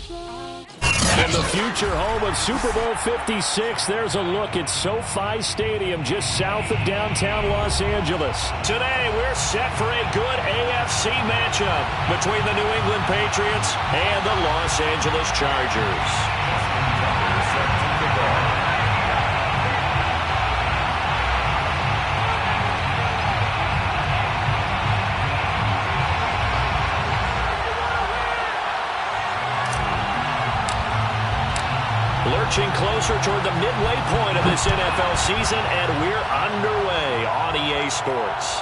In the future home of Super Bowl 56, there's a look at SoFi Stadium just south of downtown Los Angeles. Today, we're set for a good AFC matchup between the New England Patriots and the Los Angeles Chargers. Lurching closer toward the midway point of this NFL season, and we're underway on EA Sports.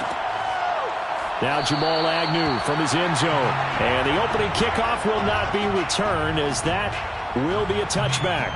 Now Jamal Agnew from his end zone. And the opening kickoff will not be returned, as that will be a touchback.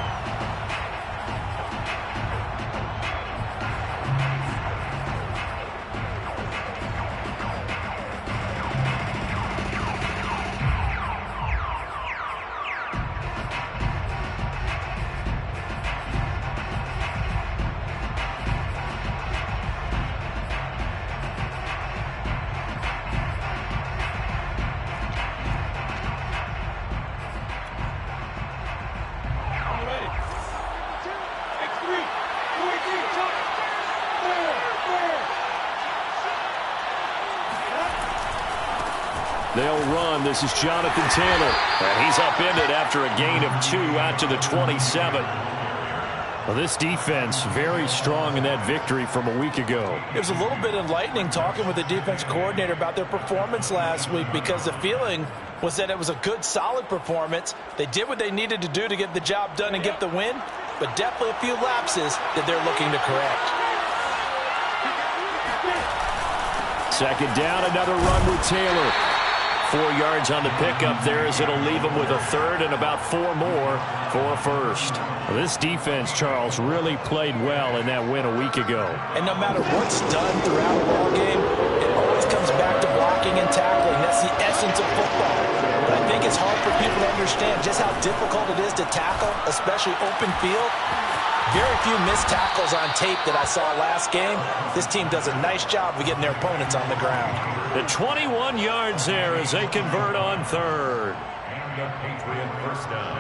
They'll run. This is Jonathan Taylor. And he's upended after a gain of 2 out to the 27. Well, this defense very strong in that victory from a week ago. It was a little bit enlightening talking with the defense coordinator about their performance last week, because the feeling was that it was a good, solid performance. They did what they needed to do to get the job done and get the win, but definitely a few lapses that they're looking to correct. Second down, another run with Taylor. 4 yards on the pickup there, as it'll leave him with a third and about 4 more for a first. Well, this defense, Charles, really played well in that win a week ago. And no matter what's done throughout a ball game, it always comes back to blocking and tackling. That's the essence of football. But I think it's hard for people to understand just how difficult it is to tackle, especially open field. Very few missed tackles on tape that I saw last game. This team does a nice job of getting their opponents on the ground. The 21 yards there as they convert on third. And a Patriot first down.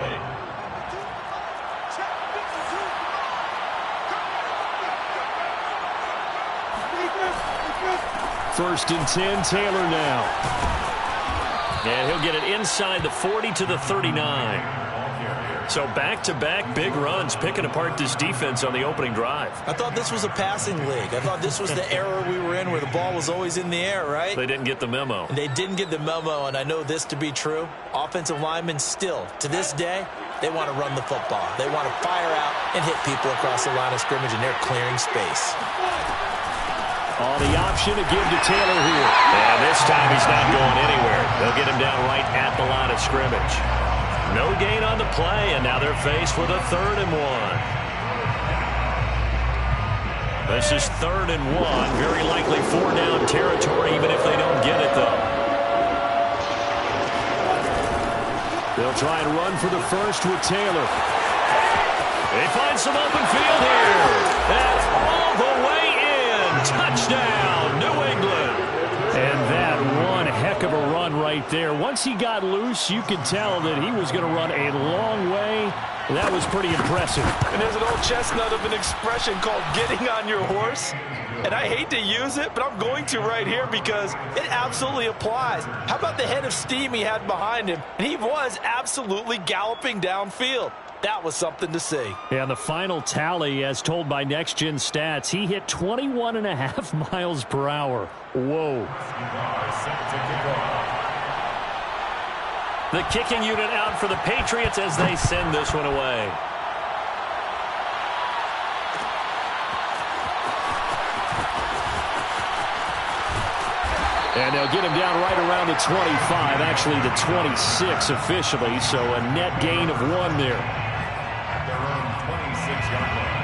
First and 10, Taylor now. And he'll get it inside the 40 to the 39. So back-to-back big runs, picking apart this defense on the opening drive. I thought this was a passing league. I thought this was the era we were in where the ball was always in the air, right? They didn't get the memo. And they didn't get the memo, and I know this to be true. Offensive linemen still, to this day, they want to run the football. They want to fire out and hit people across the line of scrimmage, and they're clearing space. On the option to give to Taylor here. And this time he's not going anywhere. They'll get him down right at the line of scrimmage. No gain on the play, and now they're faced with a 3rd and 1. This is 3rd and 1. Very likely 4-down territory, even if they don't get it, though. They'll try and run for the first with Taylor. They find some open field here. That's all the way in. Touchdown, New England. And that one heck of a run right there. Once he got loose, you could tell that he was going to run a long way. That was pretty impressive. And there's an old chestnut of an expression called getting on your horse. And I hate to use it, but I'm going to right here because it absolutely applies. How about the head of steam he had behind him? And he was absolutely galloping downfield. That was something to see. Yeah, the final tally, as told by Next Gen Stats, he hit 21.5 miles per hour. Whoa. The kicking unit out for the Patriots as they send this one away. And they'll get him down right around the 25, actually the 26 officially, so a net gain of 1 there. At their own 26-yard line.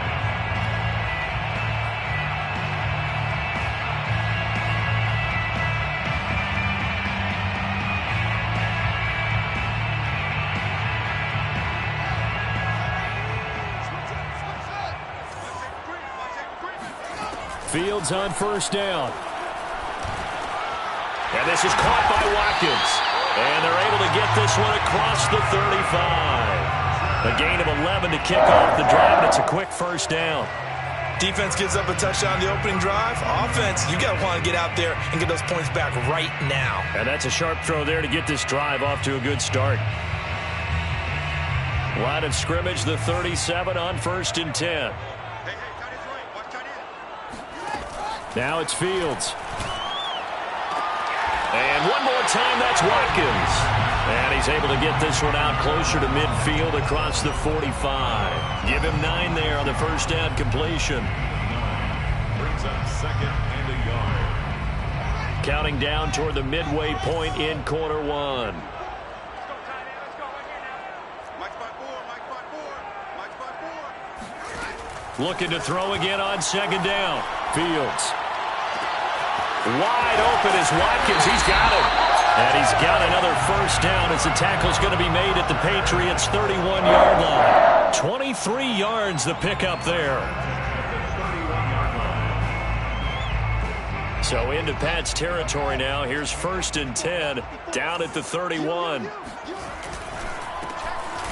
Fields on first down. And this is caught by Watkins. And they're able to get this one across the 35. A gain of 11 to kick off the drive, and it's a quick first down. Defense gives up a touchdown the opening drive. Offense, you got to want to get out there and get those points back right now. And that's a sharp throw there to get this drive off to a good start. Line of scrimmage, the 37 on 1st and 10. Now it's Fields. And one more time, that's Watkins. And he's able to get this one out closer to midfield across the 45. Give him 9 there on the first down completion. Brings up 2nd and a yard. Counting down toward the midway point in quarter 1. Looking to throw again on 2nd down. Fields. Wide open is Watkins. He's got it. And he's got another first down as the tackle's going to be made at the Patriots' 31-yard line. 23 yards the pickup there. So into Pat's territory now. Here's 1st and 10 down at the 31.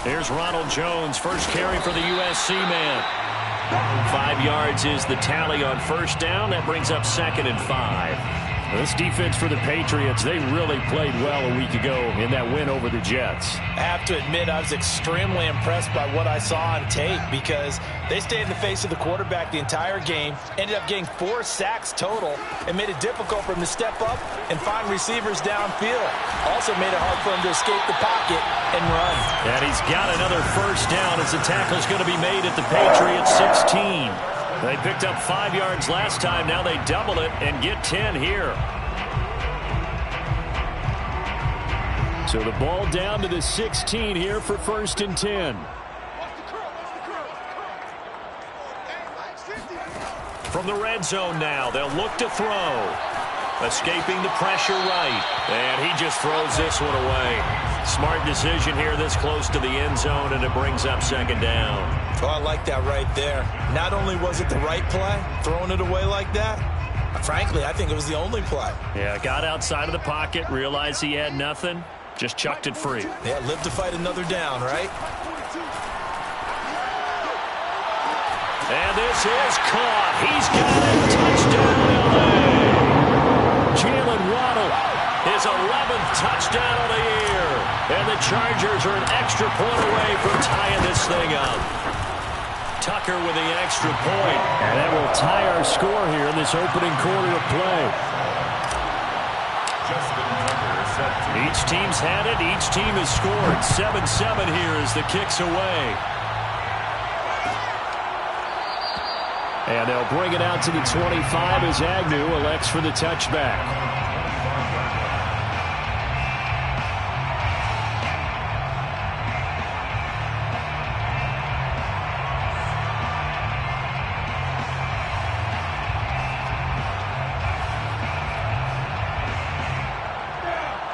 Here's Ronald Jones, first carry for the USC man. 5 yards is the tally on first down. That brings up 2nd and 5. This defense for the Patriots, they really played well a week ago in that win over the Jets. I have to admit, I was extremely impressed by what I saw on tape because they stayed in the face of the quarterback the entire game, ended up getting 4 sacks total, and made it difficult for him to step up and find receivers downfield. Also made it hard for him to escape the pocket and run. And he's got another first down as the tackle's going to be made at the Patriots' 16. They picked up 5 yards last time. Now they double it and get 10 here. So the ball down to the 16 here for 1st and 10. From the red zone now, they'll look to throw. Escaping the pressure right. And he just throws this one away. Smart decision here this close to the end zone, and it brings up 2nd down. Oh, I like that right there. Not only was it the right play, throwing it away like that, frankly, I think it was the only play. Yeah, got outside of the pocket, realized he had nothing, just chucked it free. Yeah, live to fight another down, right? And this is caught. He's got it. Touchdown, LA. Jalen Waddle, his 11th touchdown of the year. And the Chargers are an extra point away from tying this thing up. Tucker with the extra point. And that will tie our score here in this opening quarter of play. Each team's had it. Each team has scored. 7-7 here as the kick's away. And they'll bring it out to the 25 as Agnew elects for the touchback.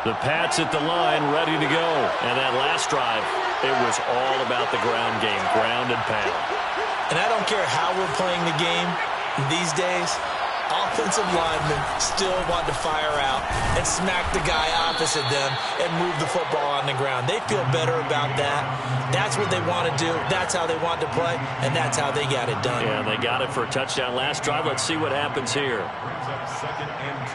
The Pats at the line, ready to go. And that last drive, it was all about the ground game, ground and pound. And I don't care how we're playing the game these days, offensive linemen still want to fire out and smack the guy opposite them and move the football on the ground. They feel better about that. That's what they want to do. That's how they want to play, and that's how they got it done. Yeah, they got it for a touchdown last drive. Let's see what happens here. Brings up 2nd and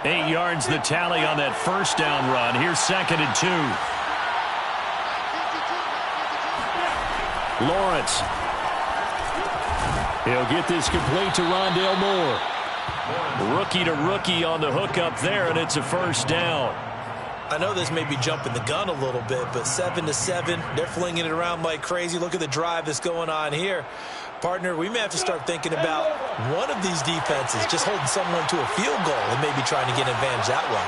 2. 8 yards the tally on that first down run. Here's 2nd and 2. Lawrence. He'll get this complete to Rondale Moore. Rookie to rookie on the hook up there, and it's a first down. I know this may be jumping the gun a little bit, but 7-7, they're flinging it around like crazy. Look at the drive that's going on here. Partner, we may have to start thinking about one of these defenses just holding someone to a field goal and maybe trying to get an advantage that way.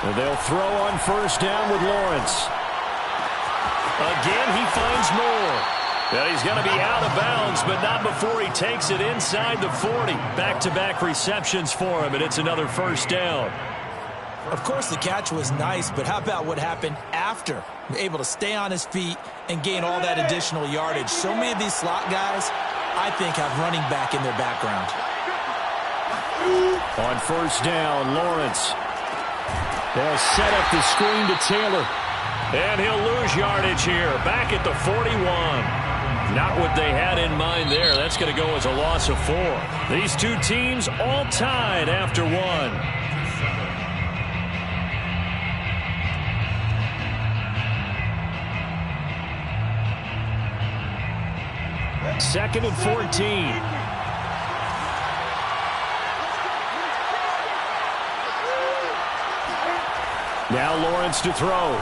And they'll throw on first down with Lawrence. Again, he finds Moore. Well, he's going to be out of bounds, but not before he takes it inside the 40. Back-to-back receptions for him, and it's another first down. Of course, the catch was nice, but how about what happened after? Able to stay on his feet and gain all that additional yardage. So many of these slot guys, I think, have running back in their background. On first down, Lawrence. They'll set up the screen to Taylor. And he'll lose yardage here, back at the 41. Not what they had in mind there. That's going to go as a loss of 4. These two teams all tied after 1. Second and 14. Now Lawrence to throw.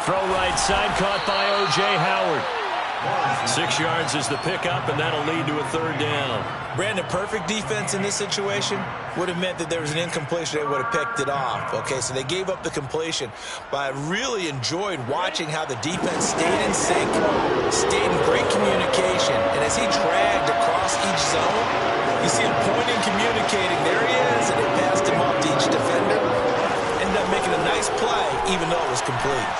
Throw right side, caught by O.J. Howard. 6 yards is the pickup, and that'll lead to a 3rd down. Brandon, perfect defense in this situation would have meant that there was an incompletion. They would have picked it off. Okay, so they gave up the completion. But I really enjoyed watching how the defense stayed in sync, stayed in great communication. And as he dragged across each zone, you see him pointing, communicating. There he is, and they passed him up to each defender. Ended up making a nice play, even though it was complete.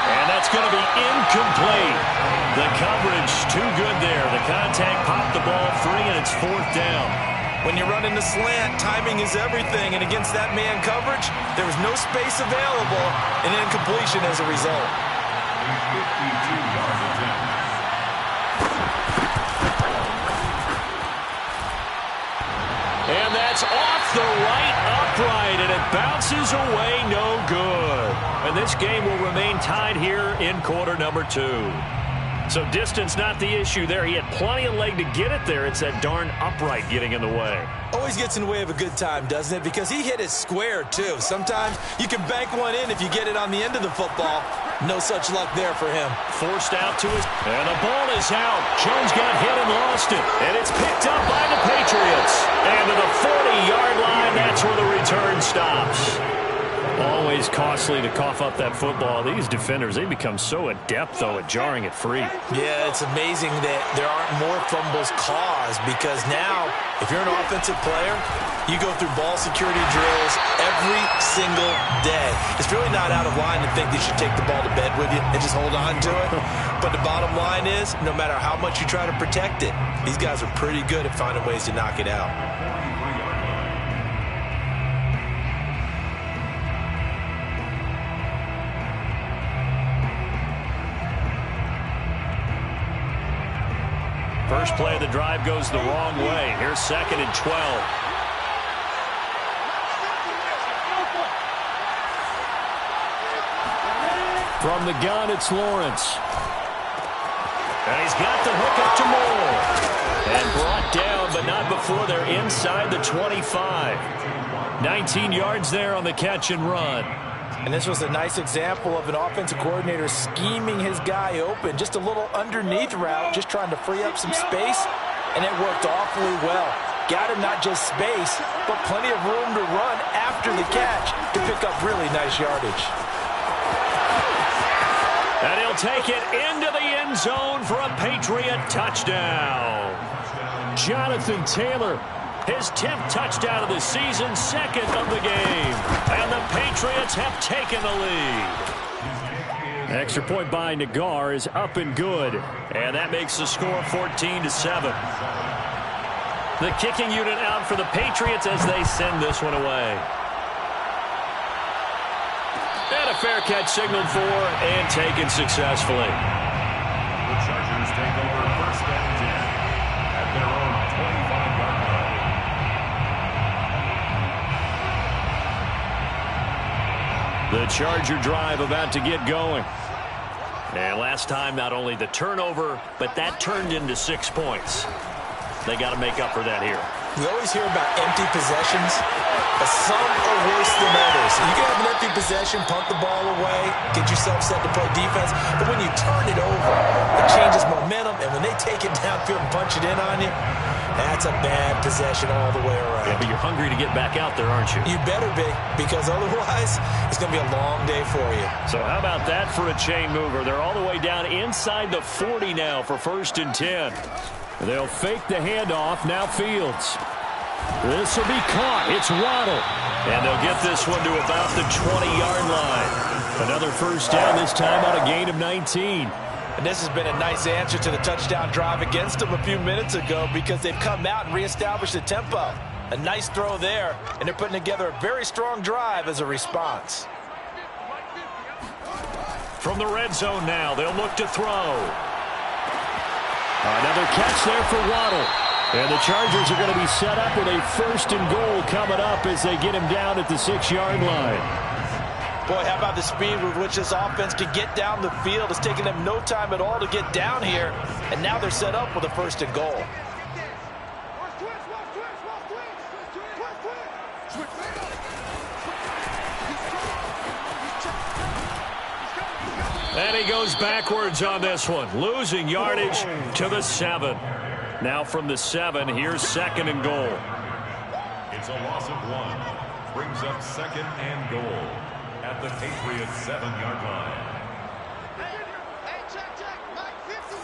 And that's going to be incomplete. The coverage too good there. The contact popped the ball free, and it's 4th down. When you're running the slant, timing is everything. And against that man coverage, there was no space available, and incompletion as a result. 52-yard attempt. And that's off the right upright, and it bounces away no good. And this game will remain tied here in quarter number 2. So distance not the issue there. He had plenty of leg to get it there. It's that darn upright getting in the way. Always gets in the way of a good time, doesn't it? Because he hit it square, too. Sometimes you can bank one in if you get it on the end of the football. No such luck there for him. Forced out to his... And the ball is out. Jones got hit and lost it. And it's picked up by the Patriots. And to the 40-yard line, that's where the return stops. Always costly to cough up that football. These defenders, they become so adept, though, at jarring it free. Yeah, it's amazing that there aren't more fumbles caused, because now, if you're an offensive player, you go through ball security drills every single day. It's really not out of line to think that you should take the ball to bed with you and just hold on to it. But the bottom line is, no matter how much you try to protect it, these guys are pretty good at finding ways to knock it out. First play of the drive goes the wrong way. Here's 2nd and 12. From the gun, it's Lawrence. And he's got the hook up to Moore. And brought down, but not before they're inside the 25. 19 yards there on the catch and run. And this was a nice example of an offensive coordinator scheming his guy open. Just a little underneath route, just trying to free up some space, and it worked awfully well. Got him not just space, but plenty of room to run after the catch to pick up really nice yardage. And he'll take it into the end zone for a Patriot touchdown. Jonathan Taylor, his 10th touchdown of the season, 2nd of the game. And the Patriots have taken the lead. Extra point by Nagar is up and good. And that makes the score 14-7. The kicking unit out for the Patriots as they send this one away. And a fair catch signaled for and taken successfully. The Chargers take over 1st and 10 at their own 25-yard line. The Charger drive about to get going. And last time, not only the turnover, but that turned into 6 points. They got to make up for that here. We always hear about empty possessions, but some are worse than others. You can have an empty possession, punt the ball away, get yourself set to play defense, but when you turn it over, it changes momentum, and when they take it downfield and punch it in on you, that's a bad possession all the way around. Yeah, but you're hungry to get back out there, aren't you? You better be, because otherwise, it's going to be a long day for you. So how about that for a chain mover? They're all the way down inside the 40 now for 1st and 10. They'll fake the handoff. Now Fields. This will be caught. It's Waddle. And they'll get this one to about the 20-yard line. Another 1st down, this time on a gain of 19. And this has been a nice answer to the touchdown drive against them a few minutes ago because they've come out and reestablished the tempo. A nice throw there, and they're putting together a very strong drive as a response. From the red zone now, they'll look to throw. Another catch there for Waddle. And the Chargers are going to be set up with a 1st and goal coming up as they get him down at the 6-yard line. Boy, how about the speed with which this offense can get down the field? It's taken them no time at all to get down here, and now they're set up with a 1st and goal. And he goes backwards on this one, losing yardage to the 7. Now from the 7, here's 2nd and goal. It's a loss of 1. Brings up 2nd and goal at the Patriots 7-yard line. Hey, check. Mike 50.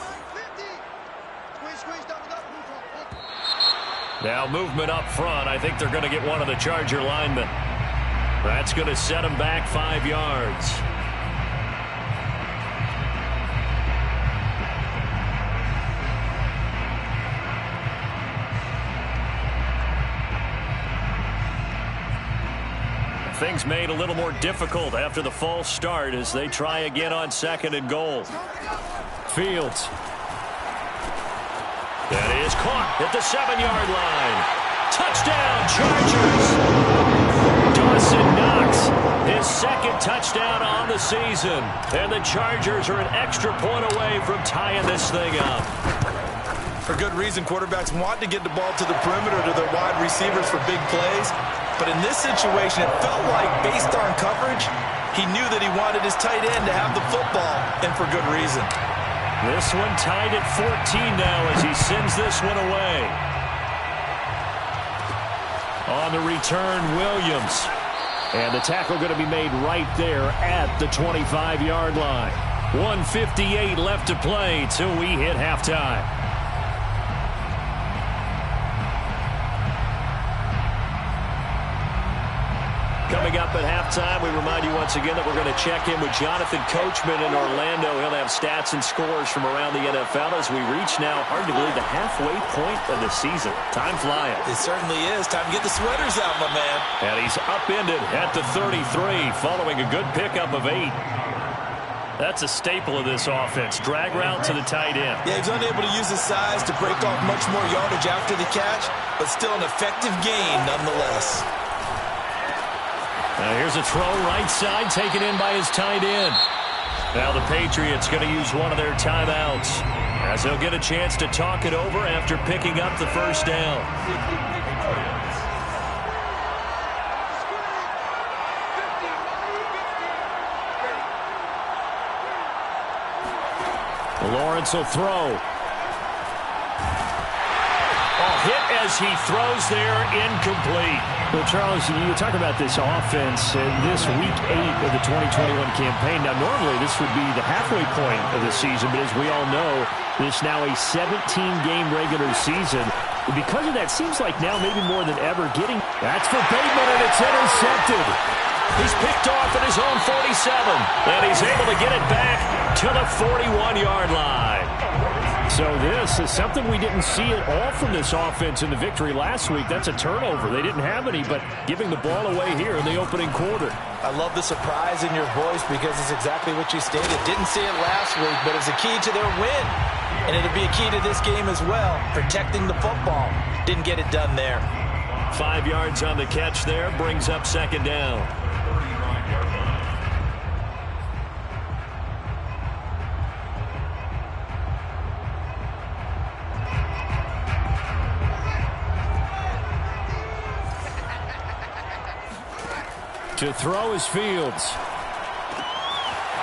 Squeeze, double. Now movement up front. I think they're going to get one of the Charger linemen. That's going to set them back 5 yards. Things made a little more difficult after the false start as they try again on 2nd and goal. Fields. That is caught at the 7-yard line. Touchdown, Chargers. Dawson Knox, his 2nd touchdown on the season. And the Chargers are an extra point away from tying this thing up. For good reason, quarterbacks want to get the ball to the perimeter to their wide receivers for big plays. But in this situation, it felt like, based on coverage, he knew that he wanted his tight end to have the football, and for good reason. This one tied at 14 now as he sends this one away. On the return, Williams. And the tackle going to be made right there at the 25-yard line. 1:58 left to play till we hit halftime. Coming up at halftime, we remind you once again that we're going to check in with Jonathan Coachman in Orlando. He'll have stats and scores from around the NFL as we reach now, hard to believe, the halfway point of the season. Time flying. It certainly is. Time to get the sweaters out, my man. And he's upended at the 33 following a good pickup of 8. That's a staple of this offense. Drag route to the tight end. Yeah, he's unable to use his size to break off much more yardage after the catch, but still an effective gain nonetheless. Now here's a throw right side taken in by his tight end. Now the Patriots going to use one of their timeouts as they'll get a chance to talk it over after picking up the 1st down. Lawrence will throw. Hit as he throws there, incomplete. Well, Charles, you talk about this offense this week 8 of the 2021 campaign. Now, normally this would be the halfway point of the season, but as we all know, this now a 17-game regular season. Because of that, seems like now maybe more than ever getting... That's for Bateman, and it's intercepted. He's picked off at his own 47, and he's able to get it back to the 41-yard line. So this is something we didn't see at all from this offense in the victory last week. That's a turnover. They didn't have any, but giving the ball away here in the opening quarter. I love the surprise in your voice because it's exactly what you stated. Didn't see it last week, but it's a key to their win. And it'll be a key to this game as well, protecting the football. Didn't get it done there. 5 yards on the catch there, brings up 2nd down. To throw is Fields.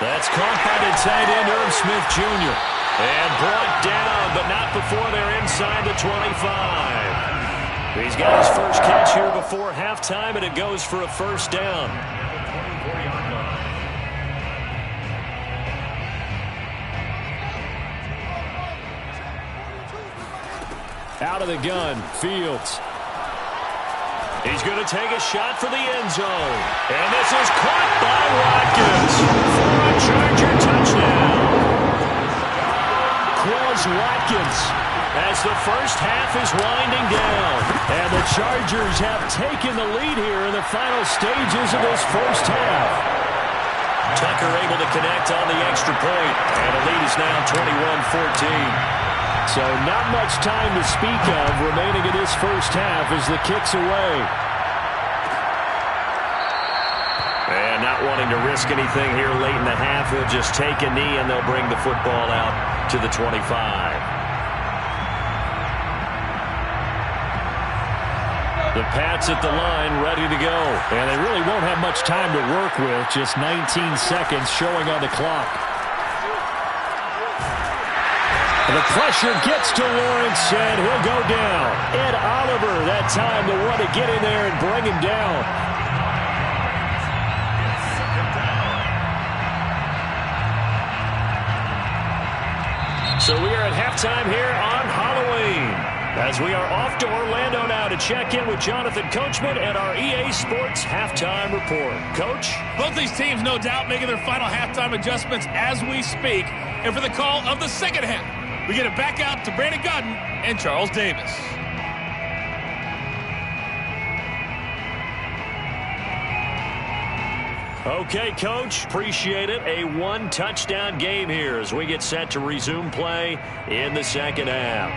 That's caught by the tight end, Irv Smith Jr. And brought down, but not before they're inside the 25. He's got his first catch here before halftime, and it goes for a 1st down. Out of the gun, Fields. He's going to take a shot for the end zone. And this is caught by Watkins for a Charger touchdown. was Watkins. As the first half is winding down. And the Chargers have taken the lead here in the final stages of this first half. Tucker able to connect on the extra point. And the lead is now 21-14. So not much time to speak of remaining in this first half as the kick's away. And not wanting to risk anything here late in the half, he'll just take a knee and they'll bring the football out to the 25. The Pats at the line, ready to go. And they really won't have much time to work with. Just 19 seconds showing on the clock. And the pressure gets to Lawrence, and he'll go down. Ed Oliver, that time, the one to get in there and bring him down. So we are at halftime here on Halloween. As we are off to Orlando now to check in with Jonathan Coachman and our EA Sports Halftime Report. Coach? Both these teams, no doubt, making their final halftime adjustments as we speak. And for the call of the second half, we get it back out to Brandon Godden and Charles Davis. Okay, Coach. Appreciate it. A one-touchdown game here as we get set to resume play in the second half.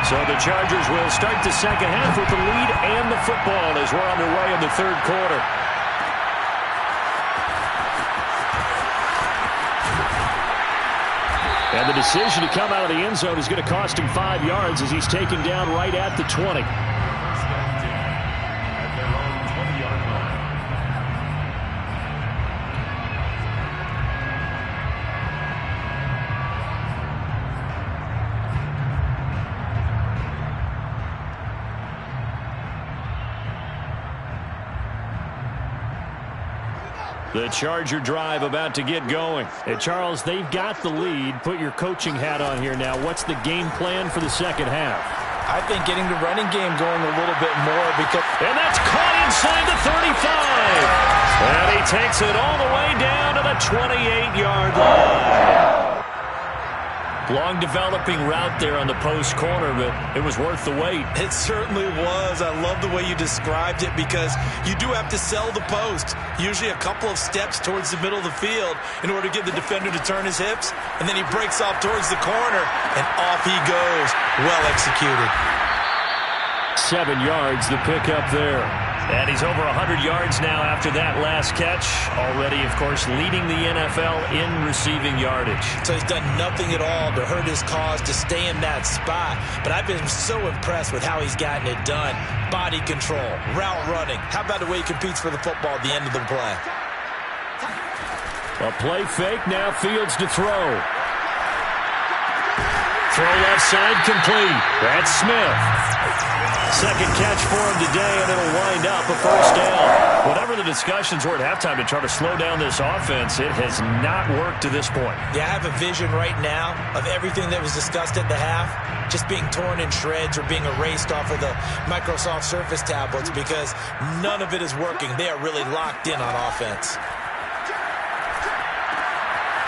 So the Chargers will start the second half with the lead and the football as we're underway in the third quarter. And the decision to come out of the end zone is going to cost him 5 yards as he's taken down right at the 20. The Charger drive about to get going. And Charles, they've got the lead. Put your coaching hat on here now. What's the game plan for the second half? I think getting the running game going a little bit more because... And that's caught inside the 35. And he takes it all the way down to the 28-yard line. Long developing route there on the post corner, but it was worth the wait. It certainly was. I love the way you described it because you do have to sell the post. Usually a couple of steps towards the middle of the field in order to get the defender to turn his hips. And then he breaks off towards the corner, and off he goes. Well executed. 7 yards, the pickup there. And he's over 100 yards now after that last catch. Already, of course, leading the NFL in receiving yardage. So he's done nothing at all to hurt his cause, to stay in that spot. But I've been so impressed with how he's gotten it done. Body control, route running. How about the way he competes for the football at the end of the play? A play fake, now Fields to throw. Throw left side complete. That's Smith. Second catch for him today, and it'll wind up a first down. Whatever the discussions were at halftime to try to slow down this offense, it has not worked to this point. Yeah, I have a vision right now of everything that was discussed at the half just being torn in shreds or being erased off of the Microsoft Surface tablets because none of it is working. They are really locked in on offense.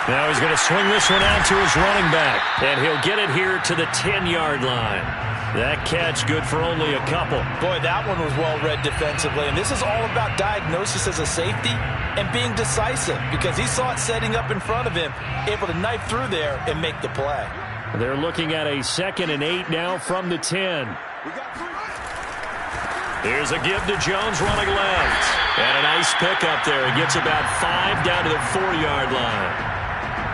Now he's going to swing this one out to his running back, and he'll get it here to the 10-yard line. That catch good for only a couple. Boy, that one was well read defensively, and this is all about diagnosis as a safety and being decisive because he saw it setting up in front of him, able to knife through there and make the play. They're looking at a 2nd and 8 now from the 10. Here's a give to Jones running left. And a nice pickup there. He gets about 5 down to the 4-yard line.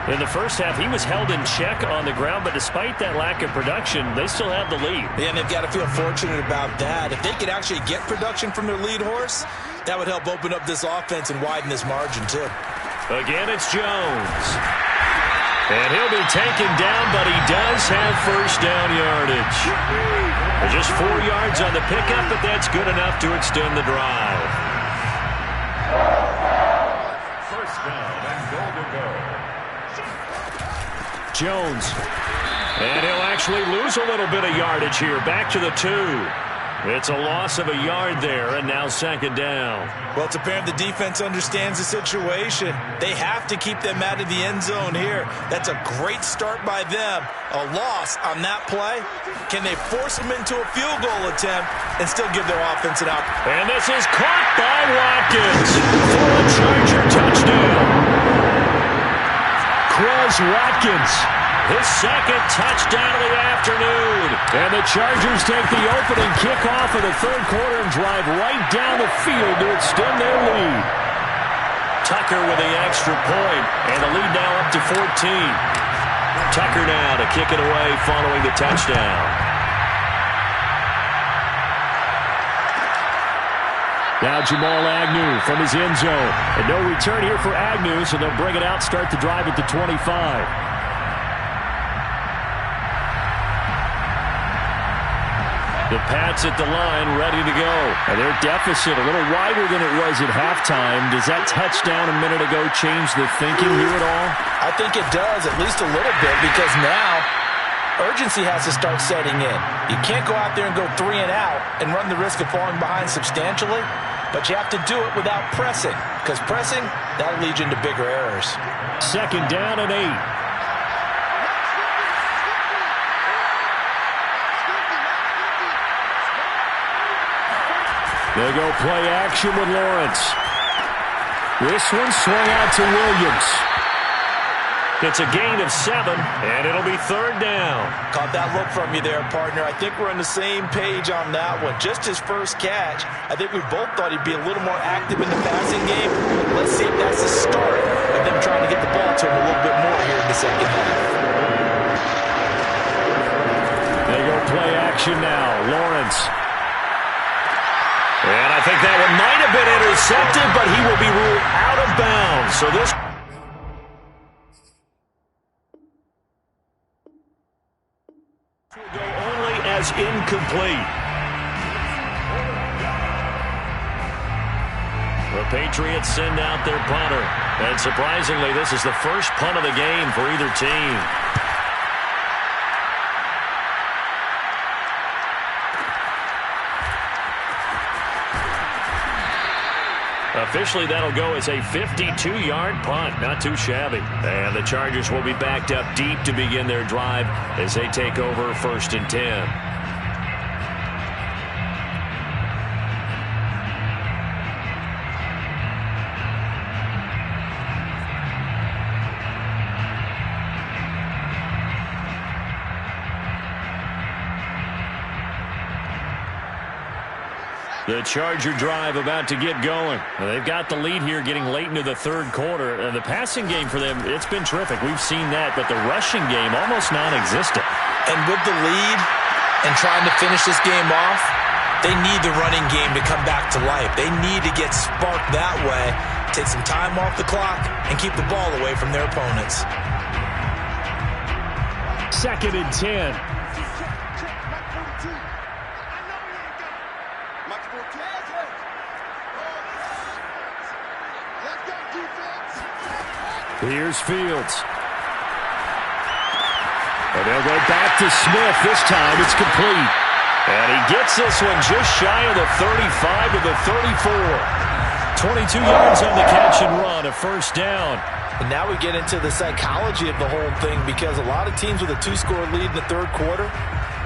In the first half, he was held in check on the ground, but despite that lack of production, they still have the lead. Yeah, and they've got to feel fortunate about that. If they could actually get production from their lead horse, that would help open up this offense and widen this margin, too. Again, it's Jones. And he'll be taken down, but he does have first down yardage. Just 4 yards on the pickup, but that's good enough to extend the drive. First down and goal to go. Jones. And he'll actually lose a little bit of yardage here. Back to the 2. It's a loss of a yard there, and now second down. Well, it's apparent the defense understands the situation. They have to keep them out of the end zone here. That's a great start by them. A loss on that play. Can they force them into a field goal attempt and still give their offense an out? And this is caught by Watkins for a Charger touchdown. Quez Watkins, His second touchdown of the afternoon. and the Chargers take the opening kickoff of the third quarter and drive right down the field to extend their lead. Tucker with the extra point, and the lead now up to 14. Tucker now to kick it away following the touchdown. Now Jamal Agnew from his end zone. And no return here for Agnew, so they'll bring it out, start the drive at the 25. The Pats at the line, ready to go. And their deficit a little wider than it was at halftime. Does that touchdown a minute ago change the thinking here at all? I think it does, at least a little bit, because now urgency has to start setting in. You can't go out there and go 3 and out and run the risk of falling behind substantially, but you have to do it without pressing, because pressing, that'll lead you into bigger errors. Second down and 8. They go play action with Lawrence. This one swung out to Williams. It's a gain of 7, and it'll be third down. Caught that look from you there, partner. I think we're on the same page on that one. Just his first catch. I think we both thought he'd be a little more active in the passing game. Let's see if that's the start of them trying to get the ball to him a little bit more here in the second half. They go play action now. Lawrence. And I think that one might have been intercepted, but he will be ruled out of bounds. So this will go only as incomplete. The Patriots send out their punter. And surprisingly, this is the first punt of the game for either team. Officially, that'll go as a 52-yard punt. Not too shabby. And the Chargers will be backed up deep to begin their drive as they take over 1st and 10. The Charger drive about to get going. They've got the lead here getting late into the third quarter. The passing game for them, it's been terrific. We've seen that, but the rushing game almost non-existent. And with the lead and trying to finish this game off, they need the running game to come back to life. They need to get sparked that way, take some time off the clock, and keep the ball away from their opponents. 2nd and 10. Here's Fields. And they'll go back to Smith. This time it's complete. And he gets this one just shy of the 35 to the 34. 22 yards on the catch and run, a first down. And now we get into the psychology of the whole thing, because a lot of teams with a 2-score lead in the third quarter,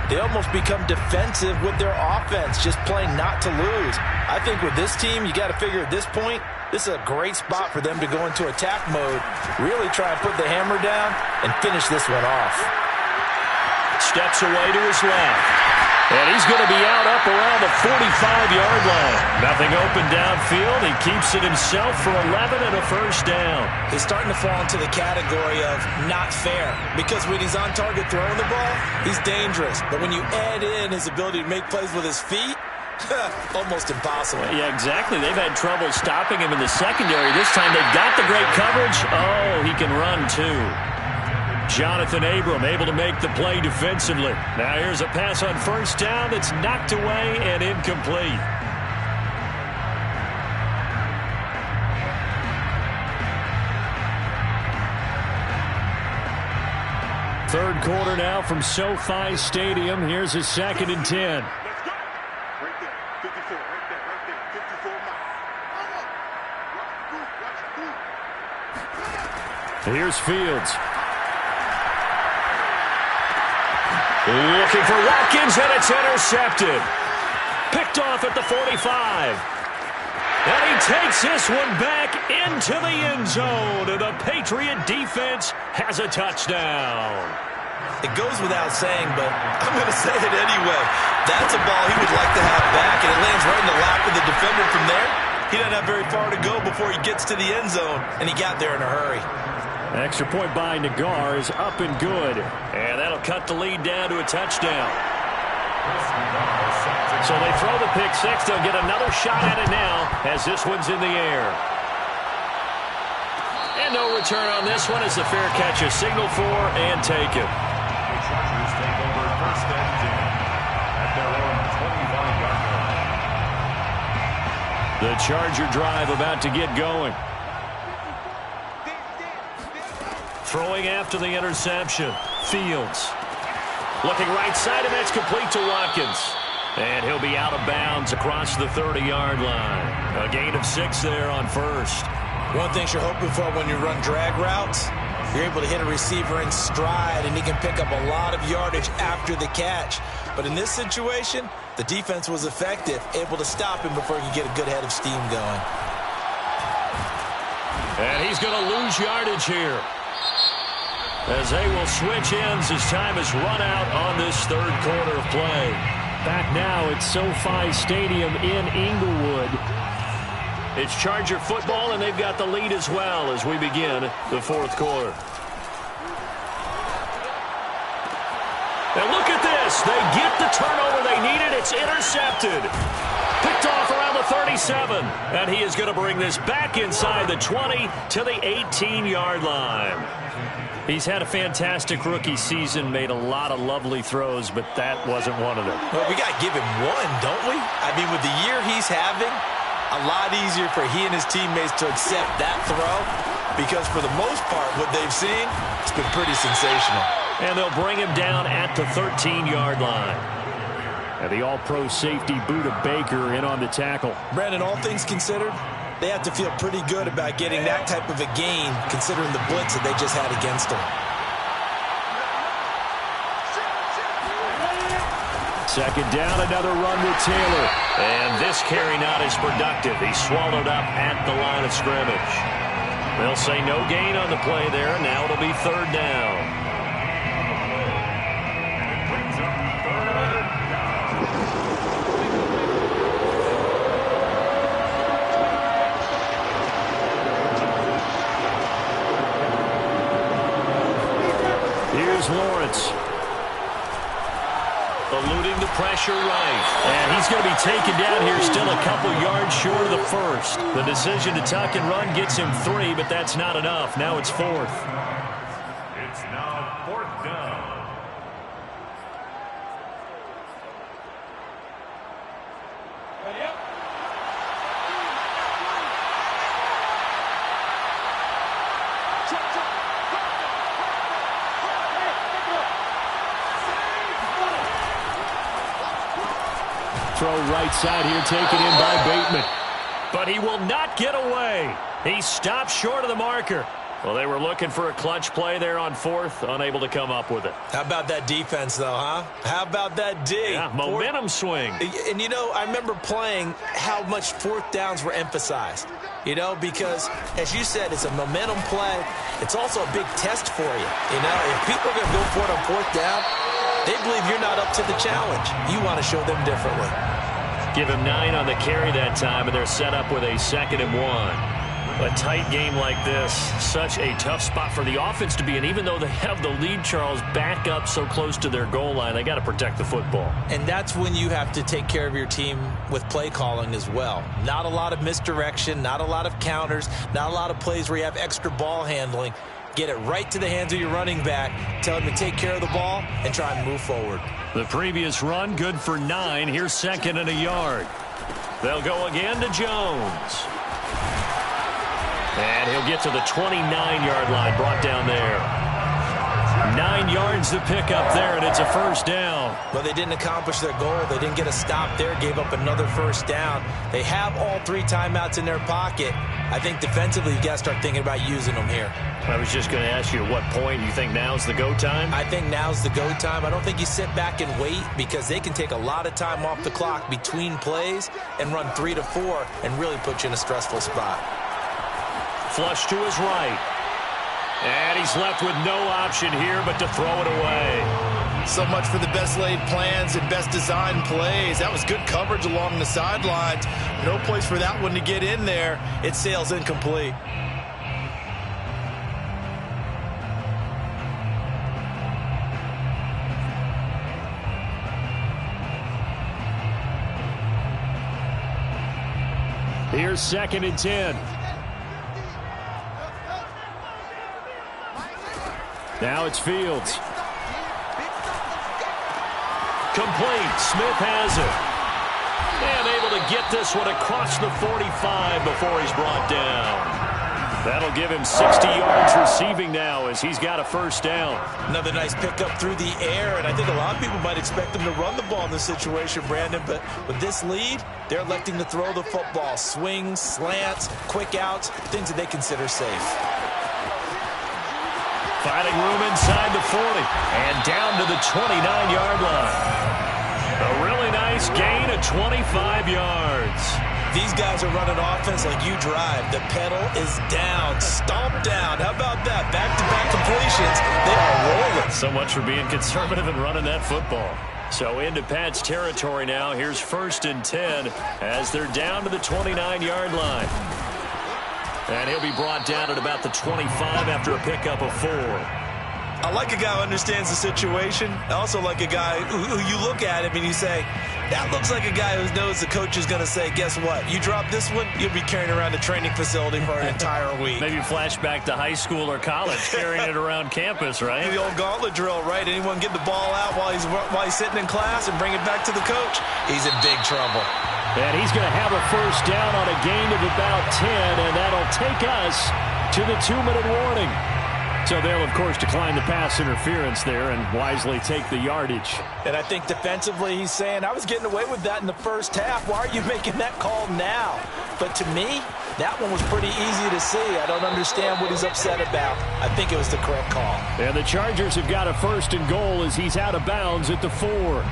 they almost become defensive with their offense, just playing not to lose. I think with this team, you got to figure at this point, this is a great spot for them to go into attack mode, really try and put the hammer down and finish this one off. Steps away to his left. And he's going to be out up around the 45-yard line. Nothing open downfield. He keeps it himself for 11 and a first down. He's starting to fall into the category of not fair, because when he's on target throwing the ball, he's dangerous. But when you add in his ability to make plays with his feet, almost impossible. Yeah, exactly. They've had trouble stopping him in the secondary. This time they've got the great coverage. Oh, he can run too. Jonathan Abram able to make the play defensively. Now here's a pass on first down that's knocked away and incomplete. Third quarter now from SoFi Stadium. Here's a 2nd and 10. Here's Fields. Looking for Watkins, and it's intercepted. Picked off at the 45. And he takes this one back into the end zone. And the Patriot defense has a touchdown. It goes without saying, but I'm going to say it anyway. That's a ball he would like to have back, and it lands right in the lap of the defender from there. He doesn't have very far to go before he gets to the end zone, and he got there in a hurry. Extra point by Nagar is up and good. And that'll cut the lead down to a touchdown. So they throw the pick six. They'll get another shot at it now as this one's in the air. And no return on this one as the fair catch is signaled for and taken. The Chargers take over first and 10 at their own 25-yard line. The Charger drive about to get going. Throwing after the interception. Fields. Looking right side, and that's complete to Watkins. And he'll be out of bounds across the 30-yard line. A gain of 6 there on first. One thing you're hoping for when you run drag routes, you're able to hit a receiver in stride, and he can pick up a lot of yardage after the catch. But in this situation, the defense was effective, able to stop him before he could get a good head of steam going. And he's going to lose yardage here, as they will switch ends as time is run out on this third quarter of play. Back now at SoFi Stadium in Inglewood. It's Charger football, and they've got the lead as well as we begin the fourth quarter. And look at this. They get the turnover they needed. It's intercepted. Picked off around the 37. And he is going to bring this back inside the 20 to the 18-yard line. He's had a fantastic rookie season, made a lot of lovely throws, but that wasn't one of them. Well, we got to give him one, don't we? I mean, with the year he's having, a lot easier for he and his teammates to accept that throw, because for the most part, what they've seen, it's been pretty sensational. And they'll bring him down at the 13-yard line. And the all-pro safety Buda Baker in on the tackle. Brandon, all things considered, they have to feel pretty good about getting that type of a gain, considering the blitz that they just had against them. Second down, another run with Taylor. And this carry not as productive. He's swallowed up at the line of scrimmage. They'll say no gain on the play there. Now it'll be third down. Here's Lawrence. Eluding the pressure right. And he's going to be taken down here, still a couple yards short of the first. The decision to tuck and run gets him 3, but that's not enough. Now it's fourth. It's now fourth down. Throw right side here, taken in by Bateman. But he will not get away. He stopped short of the marker. Well, they were looking for a clutch play there on fourth, unable to come up with it. How about that defense, though, huh? How about that D? Yeah, momentum swing. And, you know, I remember playing how much fourth downs were emphasized. You know, because, as you said, it's a momentum play. It's also a big test for you. You know, if people are going to go for it on fourth down, they believe you're not up to the challenge. You want to show them differently. Give him 9 on the carry that time, and they're set up with a 2nd and 1. A tight game like this, such a tough spot for the offense to be in. Even though they have the lead, Charles, back up so close to their goal line, they got to protect the football. And that's when you have to take care of your team with play calling as well. Not a lot of misdirection, not a lot of counters, not a lot of plays where you have extra ball handling. Get it right to the hands of your running back. Tell him to take care of the ball and try and move forward. The previous run, good for 9. Here's 2nd and a yard. They'll go again to Jones. And he'll get to the 29-yard line, brought down there. 9 yards to pick up there, and it's a first down. But they didn't accomplish their goal. They didn't get a stop there, gave up another first down. They have all 3 timeouts in their pocket. I think defensively you got to start thinking about using them here. I was just going to ask you, at what point you think now's the go time? I think now's the go time. I don't think you sit back and wait, because they can take a lot of time off the clock between plays and run 3 to 4 and really put you in a stressful spot. Flush to his right. And he's left with no option here but to throw it away. So much for the best laid plans and best designed plays. That was good coverage along the sidelines. No place for that one to get in there. It sails incomplete. Here's 2nd and 10. Now it's Fields. Complete. Smith has it. And able to get this one across the 45 before he's brought down. That'll give him 60 yards receiving now as he's got a first down. Another nice pickup through the air, and I think a lot of people might expect them to run the ball in this situation, Brandon, but with this lead, they're electing to throw the football. Swings, slants, quick outs, things that they consider safe. Finding room inside the 40 and down to the 29-yard line. A really nice gain of 25 yards. These guys are running offense like you drive. The pedal is down, stomped down. How about that? Back-to-back completions. They are rolling. So much for being conservative and running that football. So into Pat's territory now. Here's 1st and 10 as they're down to the 29-yard line. And he'll be brought down at about the 25 after a pickup of 4. I like a guy who understands the situation. I also like a guy who you look at him and you say, that looks like a guy who knows the coach is going to say, guess what? You drop this one, you'll be carrying around the training facility for an entire week. Maybe flashback to high school or college, carrying it around campus, right? The old gauntlet drill, right? Anyone get the ball out while he's sitting in class and bring it back to the coach? He's in big trouble. And he's going to have a first down on a gain of about 10, and that'll take us to the 2-minute warning. So they'll, of course, decline the pass interference there and wisely take the yardage. And I think defensively he's saying, I was getting away with that in the first half. Why are you making that call now? But to me, that one was pretty easy to see. I don't understand what he's upset about. I think it was the correct call. And the Chargers have got a 1st and goal as he's out of bounds at the 4.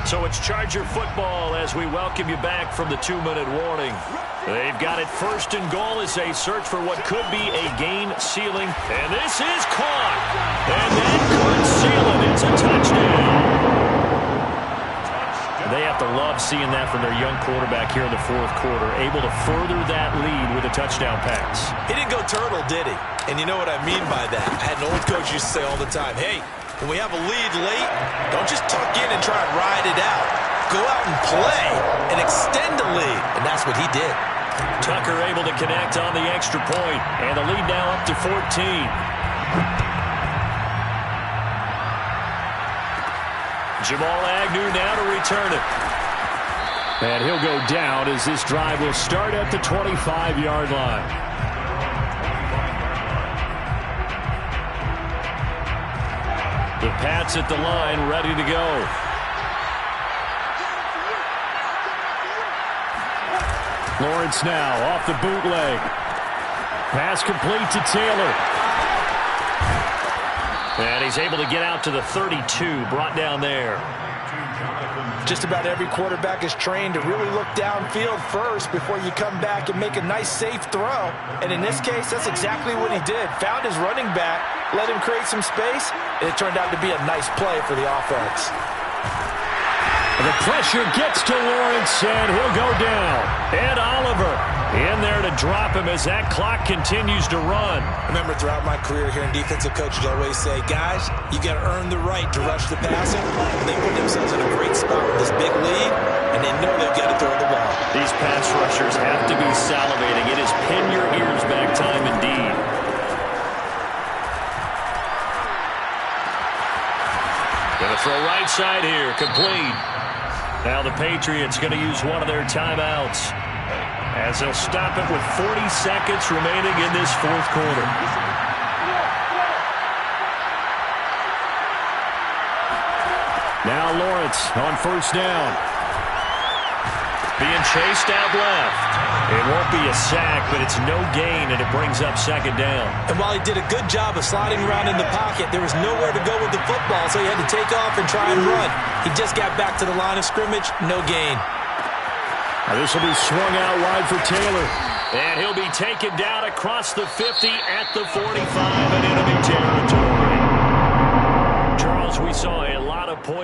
So it's Charger football as we welcome you back from the 2-minute warning. They've got it 1st and goal as they search for what could be a game ceiling. And this is caught. And that could seal it. It's a touchdown. They have to love seeing that from their young quarterback here in the 4th quarter, able to further that lead with a touchdown pass. He didn't go turtle, did he? And you know what I mean by that. I had an old coach used to say all the time, hey, when we have a lead late, don't just tuck in and try and ride it out. Go out and play and extend the lead. And that's what he did. Tucker able to connect on the extra point. And the lead now up to 14. Jamal Agnew now to return it. And he'll go down as this drive will start at the 25-yard line. The Pats at the line, ready to go. Lawrence now off the bootleg. Pass complete to Taylor. And he's able to get out to the 32, brought down there. Just about every quarterback is trained to really look downfield first before you come back and make a nice, safe throw. And in this case, that's exactly what he did. Found his running back, let him create some space, and it turned out to be a nice play for the offense. The pressure gets to Lawrence, and he'll go down. Ed Oliver in there to drop him as that clock continues to run. I remember throughout my career hearing defensive coaches always say, guys, you got to earn the right to rush the passer. And they put themselves in a great spot with this big lead, and they know they've got to throw the ball. These pass rushers have to be salivating. It is pin your ears back time indeed. throw right side here, complete. Now the Patriots going to use one of their timeouts as they'll stop it with 40 seconds remaining in this fourth quarter. Now Lawrence on first down. Being chased out left. It won't be a sack, but it's no gain, and it brings up second down. And while he did a good job of sliding around in the pocket, there was nowhere to go with the football, so he had to take off and try and run. He just got back to the line of scrimmage, no gain. Now this will be swung out wide for Taylor. And he'll be taken down across the 50 at the 45 in enemy territory. Charles, we saw a lot of points.